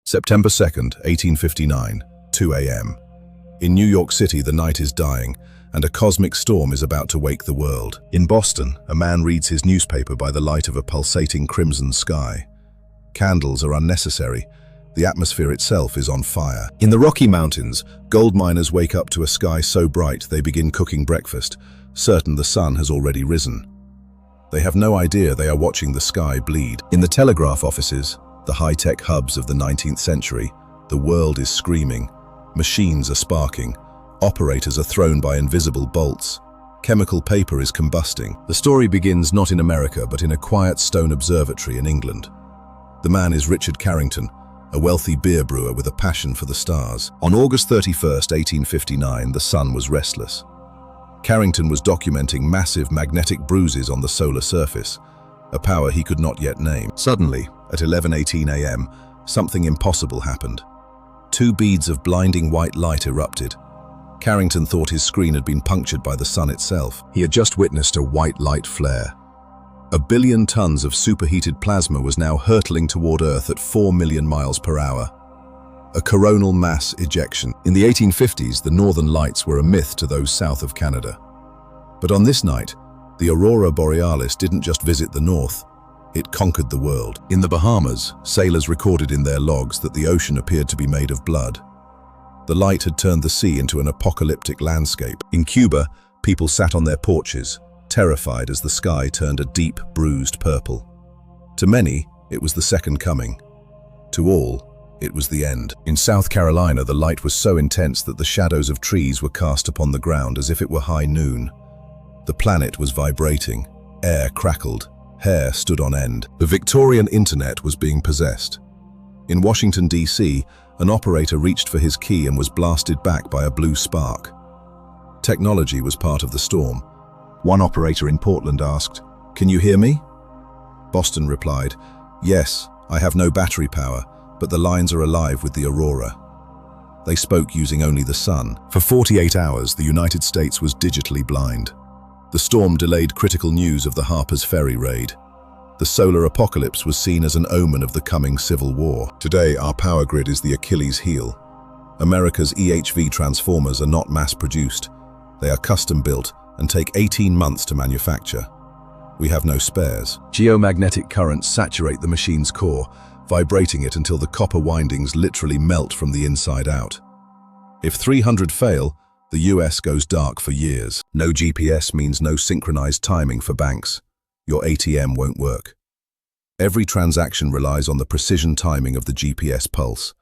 September 2nd, 1859, 2 a.m. In New York City, the night is dying, and a cosmic storm is about to wake the world. In Boston, a man reads his newspaper by the light of a pulsating crimson sky. Candles are unnecessary. The atmosphere itself is on fire. In the Rocky Mountains, gold miners wake up to a sky so bright they begin cooking breakfast, certain the sun has already risen. They have no idea they are watching the sky bleed. In the telegraph offices, the high-tech hubs of the 19th century, the world is screaming. Machines are sparking. Operators are thrown by invisible bolts. Chemical paper is combusting. The story begins not in America, but in a quiet stone observatory in England. The man is Richard Carrington, a wealthy beer brewer with a passion for the stars. On August 31st, 1859, the sun was restless. Carrington was documenting massive magnetic bruises on the solar surface, a power he could not yet name. Suddenly, at 11:18 a.m., something impossible happened. Two beads of blinding white light erupted. Carrington thought his screen had been punctured by the sun itself. He had just witnessed a white light flare. 1 billion tons of superheated plasma was now hurtling toward Earth at 4 million miles per hour. A coronal mass ejection. In the 1850s, the northern lights were a myth to those south of Canada. But on this night, the aurora borealis didn't just visit the north, it conquered the world. In the Bahamas, sailors recorded in their logs that the ocean appeared to be made of blood. The light had turned the sea into an apocalyptic landscape. In Cuba, people sat on their porches, terrified as the sky turned a deep, bruised purple. To many, it was the second coming. To all, it was the end. In South Carolina, the light was so intense that the shadows of trees were cast upon the ground as if it were high noon. The planet was vibrating, air crackled, hair stood on end. The Victorian Internet was being possessed. In Washington, D.C., an operator reached for his key and was blasted back by a blue spark. Technology was part of the storm. One operator in Portland asked, "Can you hear me?" Boston replied, "Yes, I have no battery power, but the lines are alive with the aurora." They spoke using only the sun. For 48 hours, the United States was digitally blind. The storm delayed critical news of the Harper's Ferry raid. The solar apocalypse was seen as an omen of the coming civil war. Today, our power grid is the Achilles heel. America's EHV transformers are not mass-produced. They are custom-built and take 18 months to manufacture. We have no spares. Geomagnetic currents saturate the machine's core, vibrating it until the copper windings literally melt from the inside out. If 300 fail, the US goes dark for years. No GPS means no synchronized timing for banks. Your ATM won't work. Every transaction relies on the precision timing of the GPS pulse.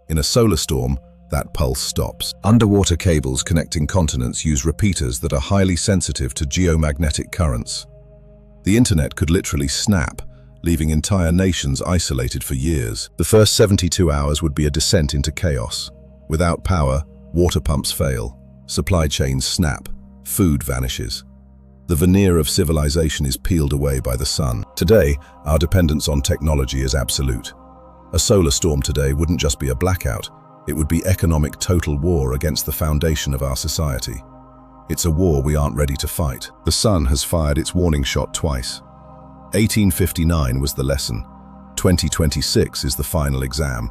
In a solar storm, that pulse stops. Underwater cables connecting continents use repeaters that are highly sensitive to geomagnetic currents. The internet could literally snap, leaving entire nations isolated for years. The first 72 hours would be a descent into chaos. Without power, water pumps fail. Supply chains snap, food vanishes. The veneer of civilization is peeled away by the sun. Today, our dependence on technology is absolute. A solar storm today wouldn't just be a blackout, it would be economic total war against the foundation of our society. It's a war we aren't ready to fight. The sun has fired its warning shot twice. 1859 was the lesson. 2026 is the final exam.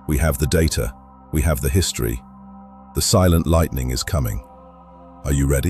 We have the data, we have the history. The silent lightning is coming. Are you ready?